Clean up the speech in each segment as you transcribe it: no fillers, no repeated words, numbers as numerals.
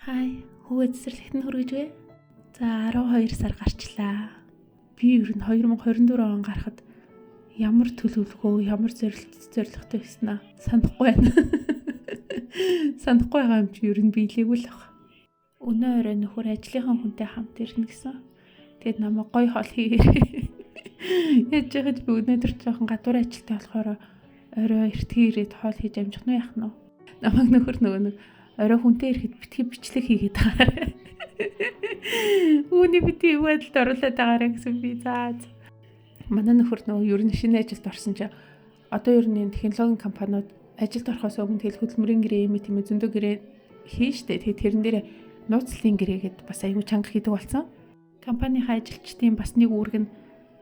Хай, хүү эцэрлэгт нь хүргэж вэ? За 12 сар гарчлаа. Би ер нь 2024 он гарахад ямар төлөвлөгөө, ямар зорилготой байснаа санахгүй байна. Санахгүй байгаа юм чи ер нь биелээгүй л баг. Өнөө орой нөхөр ажлынхан хүнтэй хамт ирнэ гэсэн. Тэгэд намайг гоё хоол хийгээрэй. Яаж яхаж би өнөөдөр жоохон гадуур ажилтай болохоор орой эртний ирээд хоол хийж амжих нь яах нь вэ? Намайг нөхөр нөгөө орой хүнтэй ирэхэд битгий бичлэг хийгээд байгаа. Үүний бити юу байдалд оруулаад байгаарэ гэсэн би заа. Манай нөхөр нөгөө ер нь шинэ ажилд орсон чинь одоо ер нь технологийн компаниуд ажилд орохоос өмнө тэгэл хөдөлмөрийн гэрээ юм тийм зөндөө гэрээ хийн штэ. Тэгээд тэрэн дээр нууцлалын гэрээгээд бас аюу чанга хийдэг болсон. Компанийн ажилчдын бас нэг үүрэг нь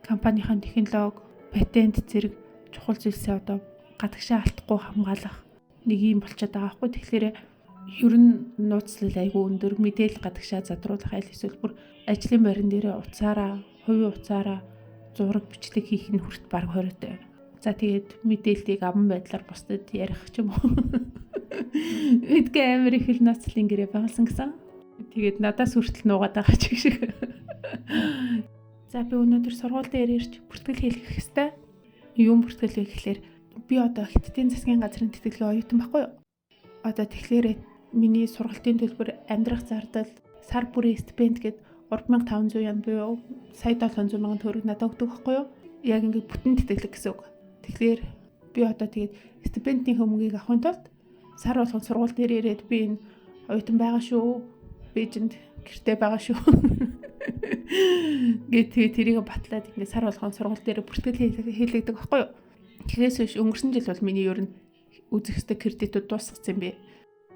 компанийн технологи, патент зэрэг чухал зүйлсээ одоо гадагшаа алдахгүй хамгаалах нэг юм болчиход байгаа байхгүй. Тэгэхээр ер нь нууцлал аюу өндөр мэдээлэл гадагшаа задруулах айл эсвэл бүр ажлын байран дээр уцаараа, хувийн уцаараа зураг бичлэг хийх нь хүрт баг хориотой. За тэгээд мэдээллийг аман байдлаар бусдад ярих ч юм уу. Эдгээр амир их л нууцлалын гэрээ байгуулсан гэсэн. Тэгээд надаас хүртэл нуугаад байгаа ч гэх шиг. За би өнөөдөр сургууль дээр ирж бүртгэл хийх хэвээр. Юм бүртгэл вэ гэхээр би одоо Хятадын засгийн газрын тэтгэлэг оюутан байхгүй юу? Одоо тэгэхээр миний сургалтын төлбөр, амьдрах зардал, сар бүрийн стипенд гээд 3500 yen буюу сая 700 мянган төгрөг надад өгдөг байхгүй юу? Яг ингээд бүтэн тэтгэлэг гэсэн үг. Тэгэхээр би одоо тэгээд стипендийн хөмгийг авахын тулд сар болгон сургууль дээр ирээд би энэ оюутан байгаа шүү. Бээжинд гэртээ байгаа шүү. Тэгээд тэрийг батлаад ингээд сар болгон сургууль дээр бүртгэл хийлэгдэг байхгүй юу? Тэгээс биш өнгөрсөн жил бол миний ер нь үзэх ёстой кредитүүд дуусгацсан юм бэ.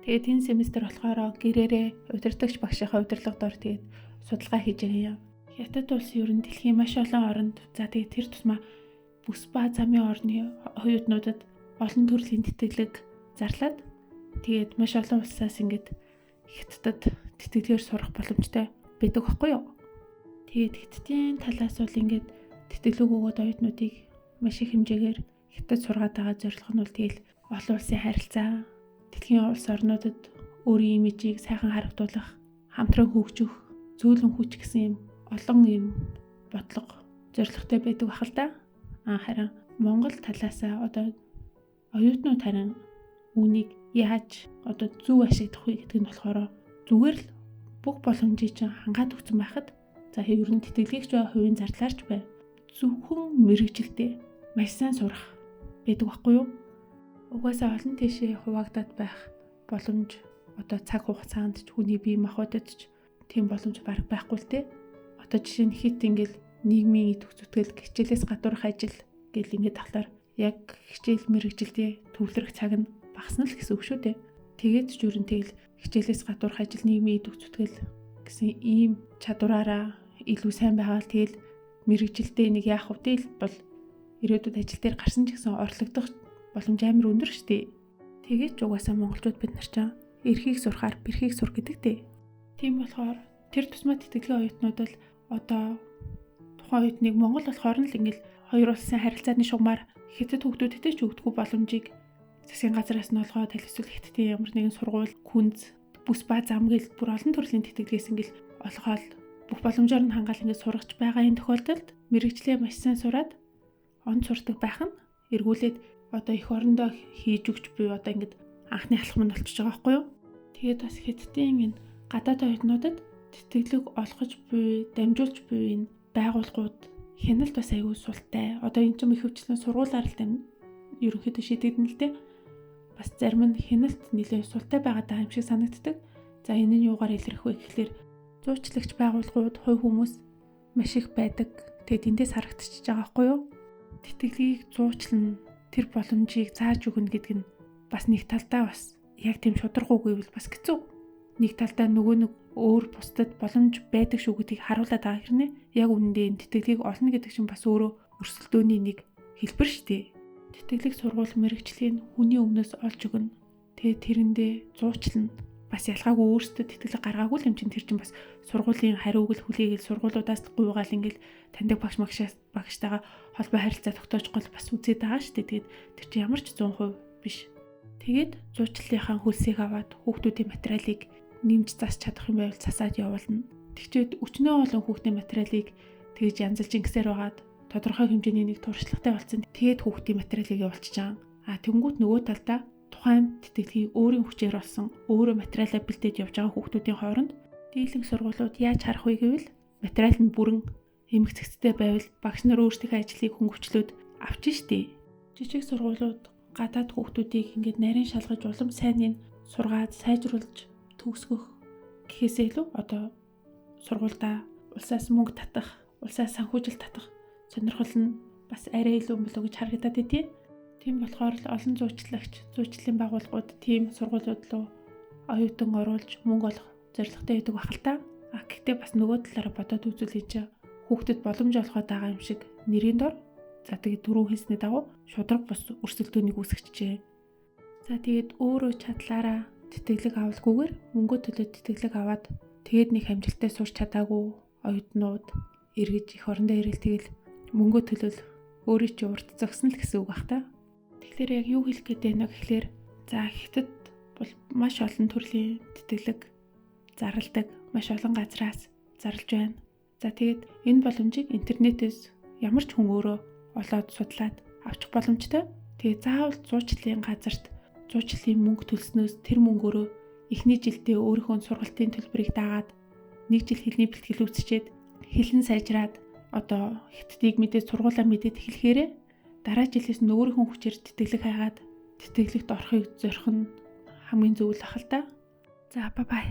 Тэгээд энэ семестр болохоор гэрээрээ удирдагч багшийнхаа удирдлагаар тэгээд судалгаа хийж байгаа юм. Хятад улс ер нь дэлхийн маш олон оронд за тэгээд тэр тусмаа бүс ба замын орны оюутнуудад олон төрлийн тэтгэлэг зарлаад тэгээд маш олон улсаас ингээд Хятадд тэтгэлгээр сурах боломжтой байдаг байхгүй юу? Тэгээд Хятадын талаас бол ингээд тэтгэлэг өгөөд оюутнуудыг маш их хэмжээгээр Хятад сургаад байгаа зорилго нь бол тэгэл олон улсын харилцаа, дэлхийн улс орнуудад өөрийн имижийг сайхан харагдуулах, хамтран хөгжих, зөөлөн хүч гэсэн юм олон юм бодлого зорилготой байдаг бахал та. Харин Монгол талаасаа одоо оюутнууд харин үүнийг яаж одоо зөв ашиглах вэ гэдэг нь болохоор зүгээр л бүх боломжийг чинь хангаад өгсөн байхад за ер нь тэтгэлгийгч бай, хувийн зардлаарч бай. Зөвхөн мэрэгжилдээ маш сайн сурах байдаг байхгүй юу? Угаасаа олон тийшээ хуваагдаад байх боломж одоо цаг хугацаанд ч хүний бие махбодод ч тийм боломж бараг байхгүй л те. Одоо жишээ нь хит ингээл нийгмийн идэвх зүтгэл хичээлээс гадуурх ажил гэл ингээд тавлаар яг хичээл мэрэгжилдээ төвлөрөх цаг нь багасна л гэсэн үг шүү дээ. Тэгээд ч юу н тэгэл хичээлээс гадуурх ажил нийгмийн идэвх зүтгэл гэсэн ийм чадвараараа илүү сайн байгаа л тэгэл мэрэгжилдээ нэг яах вэ бол ирээдүйд ажил дээр гарсан ч гэсэн орлогдох боломж амар өндөр шүү дээ. Тэгээд ч угаасаа монголчууд бид нар чам эрхийг сурахаар бэрхийг сур гэдэг дээ. Тийм болохоор тэр тусмаа тэтгэлгийн оюутнууд л одоо тухайн оюутныг Монгол болохоор нь л ингээл хоёр улсын харилцааны шугамар Хятад хүүхдүүдэд ч өгдөггүй боломжийг засгийн газраас нь олгоод эсвэл Хятадын ямар нэгэн сургууль, күнз, бүс ба зам гэл бүр олон төрлийн тэтгэлгээс ингээл олгоод бүх боломжоор нь хангаал ингээд сургаж байгаа энэ тохиолдолд мэрэгчлээ маш сайн сураад он сурдаг байх нь эргүүлээд одоо эх орондоо хийж өгч буй одоо ингээд анхны алхам нь болчихж байгаа байхгүй юу? Тэгээд бас Хятадын энэ гадаад оюутнуудад тэтгэлэг олгож буй, дамжуулж буй энэ байгууллагууд хяналт бас аягүй султай. Одоо энэ ч юм их хвчлэн сургуулаар л ерөнхийдөө шийдэгдэн л дээ. Бас зарим нь хяналт нэлээд султай байгаа юм шиг санагддаг. За энэ нь юугаар илэрх вэ гэхэлэр зуучлагч байгууллагууд, хувь хүмүүс маш их байдаг. Тэгээд эндээс харагдчихж байгаа байхгүй юу? Тэтгэлгийг зуучлан тэр боломжийг зааж өгнө гэдэг нь бас нэг талдаа бас яг тийм шударгуугүй бол бас хэцүү. Нэг талдаа нөгөө нэг өөр бусдад боломж байдаг шүү гэдгийг харуулдаг байгаа хэрнээ. Яг үнэндээ энэ тэтгэлгийг олно гэдэг чинь бас өөрөө өрсөлдөөний нэг хэлбэр шүү дээ. Тэтгэлэг сургууль мэрэгчлэгийг хүний өмнөөс олж өгнө. Тэгээд тэрэндээ зуучлана. Бас ялгаагүй өөрсдөө тэтгэлэг гаргаагүй юм чинь тэр чинь бас сургуулийн хариуг л хүлээгээл сургуулиудаас гуйгаал ингээл таньдаг багштайгаа холбоо харилцаа тогтоож гол бас үзээд байгаа шүү дээ. Тэгээд тэр чинь ямар ч 100% биш. Тэгээд зуучлалынхаа хөлсийг аваад хүүхдүүдийн материалыг нэмж засч чадах юм байвал засаад явуулна. Тэгчээд өчнөө олон хүүхдийн материалыг тэгж янзалж ингэсээр байгаад тодорхой хэмжээний нэг туршлагатай болсон. Тэгээд хүүхдийн материалыг явуулчих чам. Тэнгүүт нөгөө талдаа тухайн тэтгэлгийг өөрийн хүчээр болсон өөрөө материалаа бэлдээд явж байгаа хүүхдүүдийн хооронд дийлэнх сургуулиуд яаж харах вэ гэвэл материал нь бүрэн эмгэгцэгцтэй байвал багш нар өөрсдийнхөө ажлыг хөнгөвчлөөд авчин штий. Жижиг сургуулиуд гадаад хүүхдүүдийг ингээд нарийн шалгаж улам сайныг сургаад сайжруулж төгсгөх гэхээсээ илүү одоо сургуультай улсаас мөнгө татах, улсаас санхүүжилт татах сонирхол нь бас арай илүү болов гэж харагдаад идэв. Тийм болохоор л олон зуучлалын байгууллагууд тийм сургуулиуд руу оюутан оруулж мөнгө олох зорилготой байдаг бахал та. Гэхдээ бас нөгөө талаараа бодоод үзүүлээ чи хүүхдэд боломж олгоод байгаа юм шиг нэрийн дор за тэгээд дөрөв хэлсний дагуу шудраг бус өрсөлдөөнийг үүсгэжээ. За тэгээд өөрөө чадлаараа тэтгэлэг авалгүйгээр мөнгө төлөөд тэтгэлэг аваад тэгээд нэг амжилттай сурч чадаагүй оюутнууд эргэж их орондоо ирэл тэгэл мөнгө төлөөл өөрөө чи урд зогсно л гэсэн үг бах та. Тэгэхээр яг юу хэлэх гээд байна гэхлээр за хятад бол маш олон төрлийн тэтгэлэг зарладаг, маш олон газраас зарлж байна. За тэгээд энэ боломжийг интернетээс ямар ч хүн өөрөө олоод судлаад авчих боломжтой. Тэгээд заавал зуучлалын газарт зуучлалын мөнгө төлснөөс тэр мөнгөөрөө эхний жилдээ өөрийнхөө сургалтын төлбөрийг дагаад нэг жил хэлний бэлтгэл үүсчээд хэлэн сайжраад одоо хятадыг мэдээд сургуулаа мэдээд эхлэхээрээ дараа жилээс нь өөрийнхөө хүчээр тэтгэлэг хайгаад тэтгэлэгт орохыг зорих нь хамгийн зөв л ахал та. За бай бай.